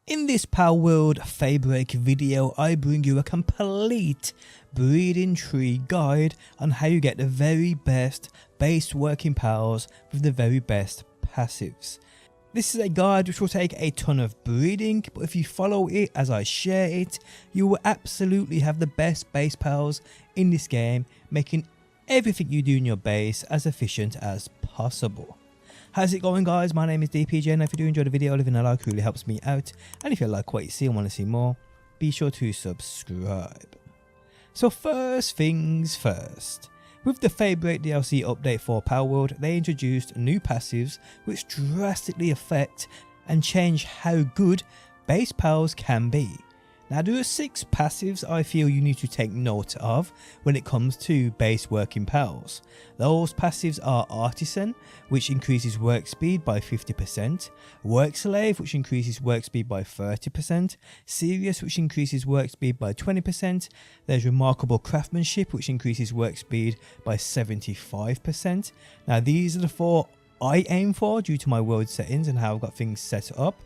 In this Palworld Feybreak video, I bring you a complete breeding tree guide on how you get the very best base working pals with the very best passives. This is a guide which will take a ton of breeding, but if you follow it as I share it, you will absolutely have the best base pals in this game, making everything you do in your base as efficient as possible. How's it going, guys? My name is DPJ, and if you do enjoy the video, leaving a like really helps me out, and if you like what you see and want to see more, be sure to subscribe. So first things first, with the Feybreak DLC update for Palworld, they introduced new passives which drastically affect and change how good base pals can be. Now there are 6 passives I feel you need to take note of when it comes to base working pals. Those passives are Artisan, which increases work speed by 50%, Work Slave, which increases work speed by 30%, Serious, which increases work speed by 20%, there's Remarkable Craftsmanship, which increases work speed by 75%. Now these are the 4 I aim for due to my world settings and how I've got things set up.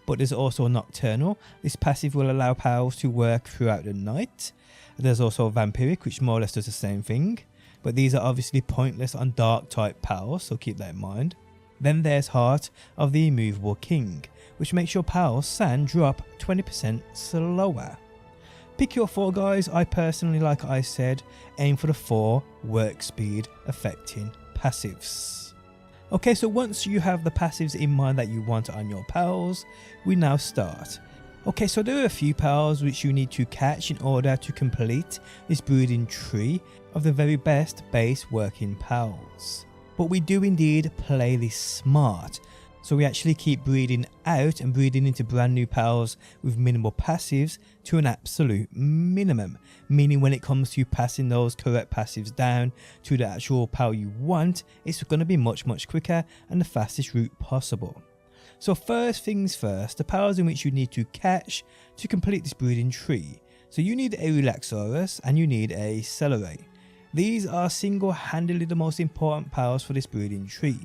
But there's also Nocturnal. This passive will allow pals to work throughout the night. There's also Vampiric, which more or less does the same thing, but these are obviously pointless on dark type pals, so keep that in mind. Then there's Heart of the Immovable King, which makes your pals sand drop 20% slower. Pick your 4 guys. I personally, like I said, aim for the 4 work speed affecting passives. Okay, so once you have the passives in mind that you want on your pals, we now start. Okay, so there are a few pals which you need to catch in order to complete this breeding tree of the very best base working pals. But we do indeed play this smart. So we actually keep breeding out and breeding into brand new pals with minimal passives to an absolute minimum. Meaning when it comes to passing those correct passives down to the actual pal you want, it's going to be much quicker and the fastest route possible. So first things first, the pals in which you need to catch to complete this breeding tree. So you need a Relaxaurus and you need a Celesdir. These are single-handedly the most important pals for this breeding tree.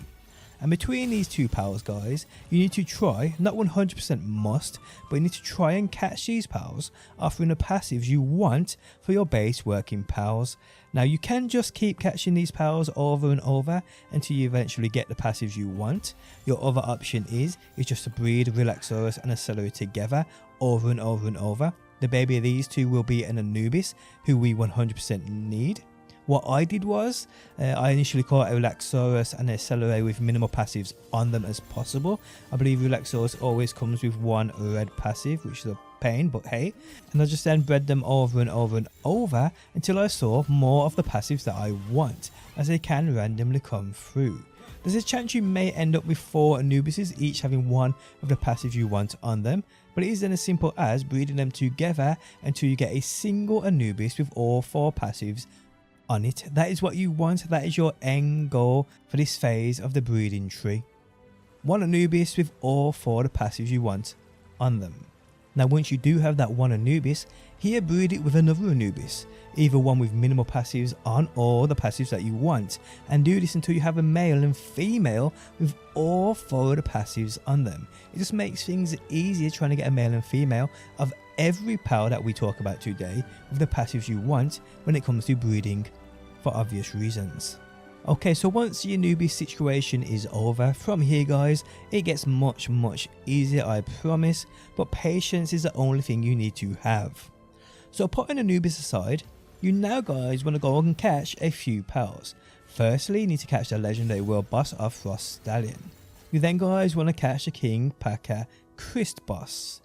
And between these 2 pals, guys, you need to try, not 100% must, but you need to try and catch these pals offering the passives you want for your base working pals. Now you can just keep catching these pals over and over until you eventually get the passives you want. Your other option is just to breed Relaxaurus and a Celesdir together over and over and over. The baby of these 2 will be an Anubis, who we 100% need. What I did was, I initially caught a Relaxaurus and a Celesdir with minimal passives on them as possible. I believe Relaxaurus always comes with 1 red passive, which is a pain, but hey. And I just then bred them over and over and over until I saw more of the passives that I want, as they can randomly come through. There's a chance you may end up with 4 Anubises, each having 1 of the passives you want on them, but it is then as simple as breeding them together until you get a single Anubis with all 4 passives on it. That is what you want. That is your end goal for this phase of the breeding tree. 1 Anubis with all 4 of the passives you want on them. Now once you do have that 1 Anubis, here breed it with another Anubis, either one with minimal passives on all the passives that you want, and do this until you have a male and female with all 4 of the passives on them. It just makes things easier trying to get a male and female of every pal that we talk about today with the passives you want when it comes to breeding, for obvious reasons. Okay, so once the Anubis situation is over, from here guys, it gets much easier, I promise, but patience is the only thing you need to have. So putting Anubis aside, you now guys want to go and catch a few pals. Firstly, you need to catch the legendary world boss of Frostallion. You then guys want to catch the King Packer Christ boss.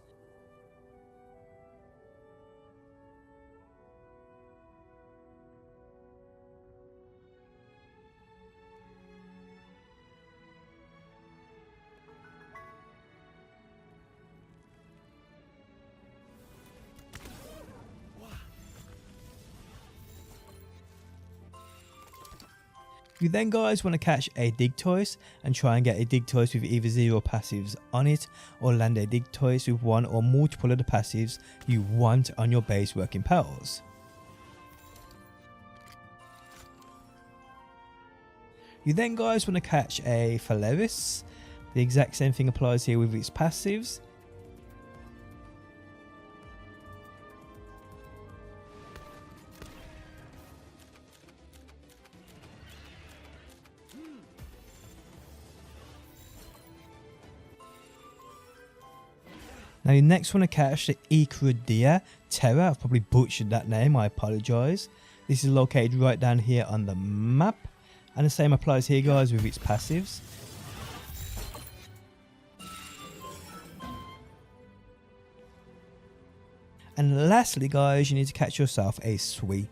You then guys want to catch a Digtoise and try and get a Digtoise with either 0 passives on it, or land a Digtoise with 1 or multiple of the passives you want on your base working pals. You then guys want to catch a Faleris. The exact same thing applies here with its passives. Now you next want to catch the Ignus Terra. I've probably butchered that name, I apologise. This is located right down here on the map. And the same applies here guys with its passives. And lastly guys, you need to catch yourself a Sui.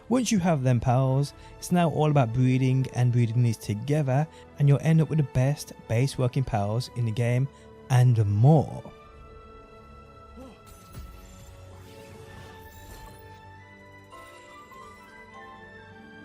Once you have them pals, it's now all about breeding and breeding these together, and you'll end up with the best base working pals in the game and more.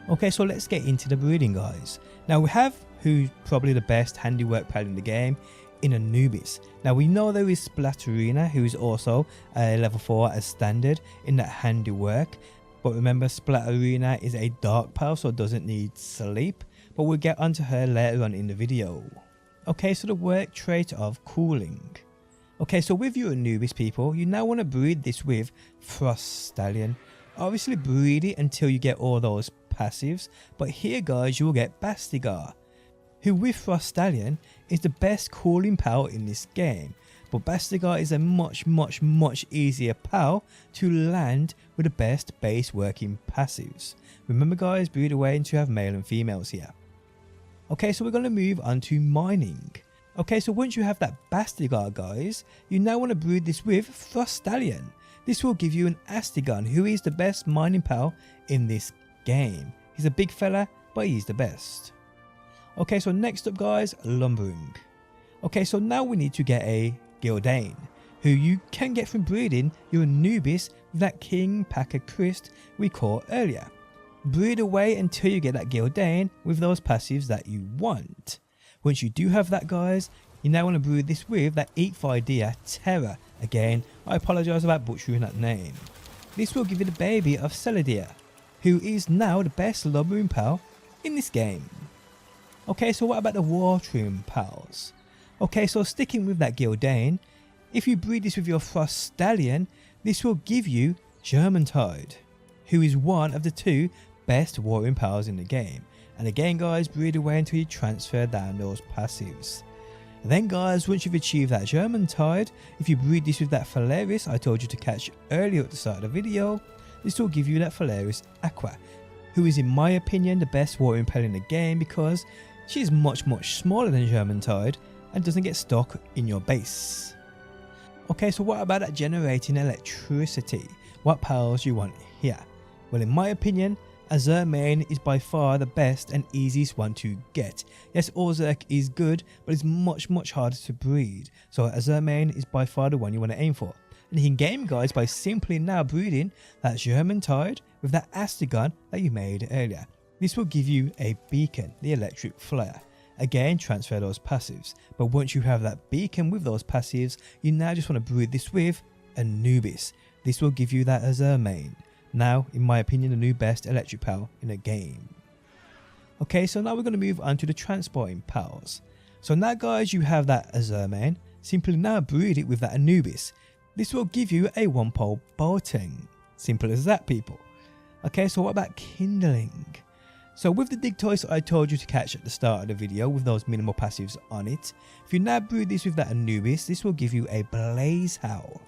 Okay, so let's get into the breeding guys. Now we have who's probably the best handiwork pal in the game in Anubis. Now we know there is Splatterina, who is also a level 4 as standard in that handiwork. But remember, Splatterina is a dark pal, so doesn't need sleep. But we'll get onto her later on in the video. Okay, so the work trait of cooling. Okay, so with your Anubis people, you now want to breed this with Frostallion. Obviously breed it until you get all those passives. But here guys, you will get Bastigor, who with Frostallion is the best cooling pal in this game. But Bastigor is a much easier pal to land with the best base working passives. Remember guys, breed away until you have male and females here. Okay, so we're going to move on to mining. Okay, so once you have that Bastigor guys, you now want to breed this with Frostallion. This will give you an Astegon, who is the best mining pal in this game. He's a big fella, but he's the best. Okay, so next up guys, lumbering. Okay, so now we need to get a Gildane, who you can get from breeding your Anubis with that King Packer Crest we caught earlier. Breed away until you get that Gildane with those passives that you want. Once you do have that guys, you now want to breed this with that Lv4 Terra. Again, I apologise about butchering that name. This will give you the baby of Celesdir, who is now the best lumbering pal in this game. Okay, so what about the watering pals? Okay, so sticking with that Gildane, if you breed this with your Frostallion, this will give you Jormuntide, who is one of the 2 best watering pals in the game. And again guys, breed away until you transfer down those passives. And then guys, once you've achieved that Jormuntide, if you breed this with that Faleris I told you to catch earlier at the start of the video, this will give you that Faleris Aqus, who is in my opinion the best watering pal in the game because she is much smaller than Jormuntide and doesn't get stuck in your base. Okay, so what about that generating electricity? What pals you want here? Well, in my opinion, Azurmane is by far the best and easiest one to get. Yes, Orzhok is good, but it's much harder to breed. So Azurmane is by far the one you want to aim for. And you can game guys by simply now breeding that Jormuntide with that Astegon that you made earlier. This will give you a beacon, the electric flare. Again, transfer those passives. But once you have that beacon with those passives, you now just want to breed this with Anubis. This will give you that Azurmane. Now, in my opinion, the new best electric pal in the game. Okay, so now we're going to move on to the transporting pals. So now guys, you have that Azurmane. Simply now breed it with that Anubis. This will give you a Wumpo Botan. Simple as that, people. Okay, so what about Kindling? So with the dig toys I told you to catch at the start of the video with those minimal passives on it, if you now breed this with that Anubis, this will give you a Blaze Howl.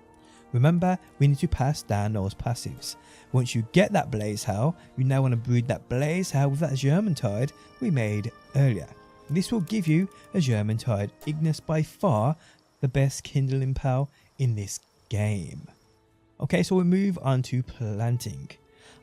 Remember, we need to pass down those passives. Once you get that Blaze Howl, you now want to breed that Blaze Howl with that Jormuntide we made earlier. This will give you a Jormuntide Ignus, by far the best Kindling pal in this game. Okay, so we move on to planting.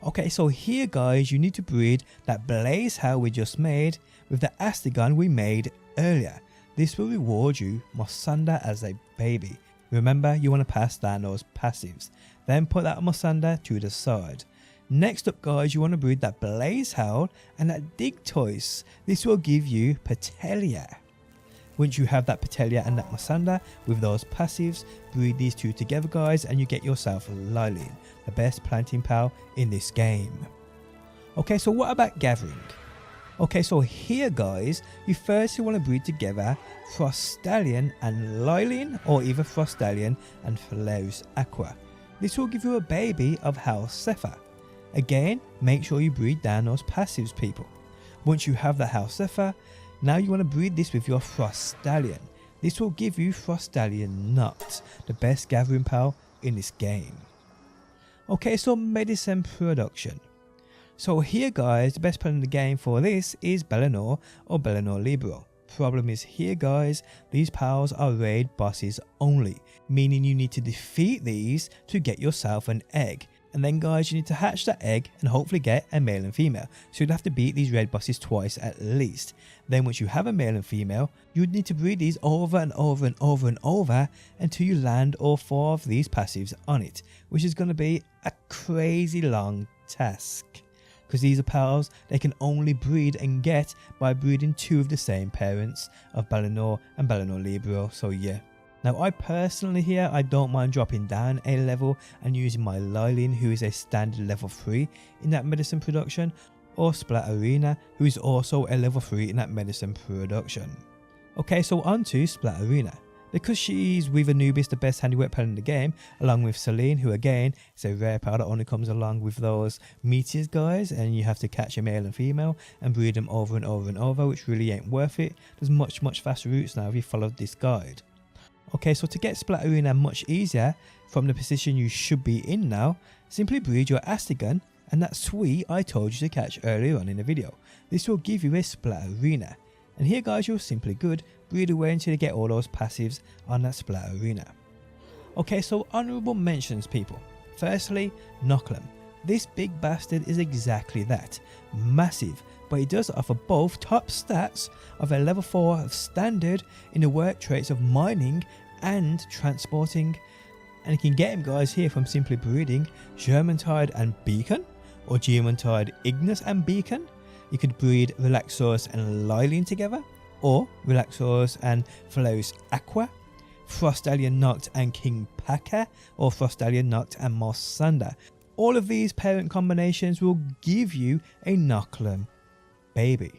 Okay, so here guys, you need to breed that Blaze Howl we just made with the Astegon we made earlier. This will reward you Mossanda as a baby. Remember, you want to pass down those passives. Then put that Mossanda to the side. Next up guys, you want to breed that Blaze Howl and that Dig Toys. This will give you Prunelia. Once you have that Prunelia and that Mossanda with those passives, breed these 2 together guys and you get yourself Lyleen, the best planting pal in this game. Okay, so what about gathering? Okay, so here guys, you firstly want to breed together Frostallion and Lyleen, or either Frostallion and Faleris Aqus. This will give you a baby of Halsefa. Again, make sure you breed down those passives, people. Once you have the Halsefa, now you want to breed this with your Frostallion. This will give you Frostallion Noct, the best gathering pal in this game. Okay, so medicine production. So here guys, the best pal in the game for this is Bellanoir or Bellanoir Libero. Problem is here guys, these pals are raid bosses only, meaning you need to defeat these to get yourself an egg. And then guys, you need to hatch that egg and hopefully get a male and female. So you'd have to beat these raid bosses twice at least. Then once you have a male and female, you'd need to breed these over and over and over and over until you land all 4 of these passives on it, which is going to be a crazy long task. Because these are pals they can only breed and get by breeding 2 of the same parents of Bellanoir and Bellanoir Libero, so yeah. Now I personally here, I don't mind dropping down a level and using my Lyleen, who is a standard level 3 in that medicine production, or Splatterina, who is also a level 3 in that medicine production. Okay, so on to Splatterina. Because she's with Anubis, the best handiwork pal in the game, along with Lyleen, who again is a rare pal that only comes along with those meteors guys, and you have to catch a male and female and breed them over and over and over, which really ain't worth it. There's much faster routes now if you follow this guide. Okay, so to get Splatterina much easier from the position you should be in now, simply breed your Astegon and that sweet I told you to catch earlier on in the video. This will give you a Splatterina. And here guys, you're simply good, breed away until you get all those passives on that Splatterina. Okay, so honourable mentions people. Firstly, Knocklem. This big bastard is exactly that, massive, but it does offer both top stats of a level 4 of standard in the work traits of mining and transporting. And you can get him guys here from simply breeding Jormuntide and Beacon, or Jormuntide, Ignus and Beacon. You could breed Relaxaurus and Lyleen together, or Relaxaurus and Faleris Aqua, Frostallion Noct and King Paka, or Frostallion Noct and Mosander. All of these parent combinations will give you a Knocklem baby.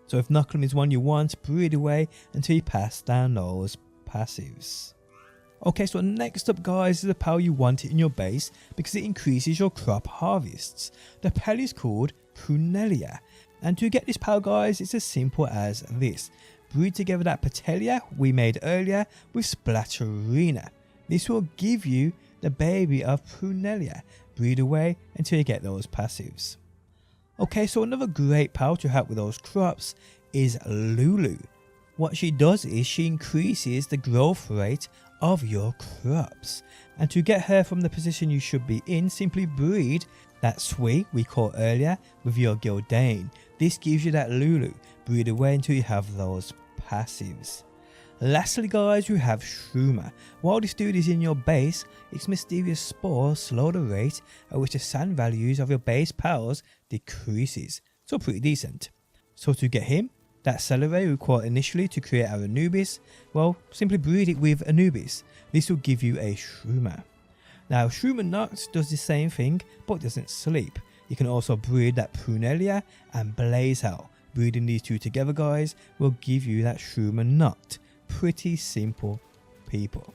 So if Knocklem is one you want, breed away until you pass down those passives. Okay, so next up guys is the pal you want in your base because it increases your crop harvests. The pal is called Prunelia, and to get this pal guys, it's as simple as this. Breed together that Patelia we made earlier with Splatterina. This will give you the baby of Prunelia. Breed away until you get those passives. Okay, so another great pal to help with those crops is Lullu. What she does is she increases the growth rate of your crops. And to get her from the position you should be in, simply breed that Swee we caught earlier with your Gildane. This gives you that Lullu. Breed away until you have those passives. Lastly guys, you have Shroomer. While this dude is in your base, its mysterious spores slow the rate at which the sand values of your base pals decreases. So pretty decent. So to get him, that Celesdir we caught initially to create our Anubis, well, simply breed it with Anubis. This will give you a Shroomer. Now Shroomer Noct does the same thing but doesn't sleep. You can also breed that Prunelia and Blazehell. Breeding these two together guys will give you that Shroomer Noct. Pretty simple people.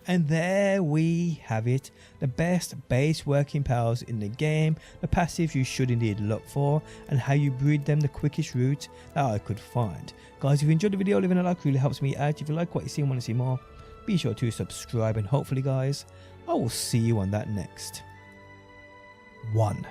And there we have it, the best base working pals in the game, the passives you should indeed look for, and how you breed them the quickest route that I could find. Guys, if you enjoyed the video, leaving a like really helps me out. If you like what you see and want to see more, be sure to subscribe, and hopefully guys, I will see you on that next one.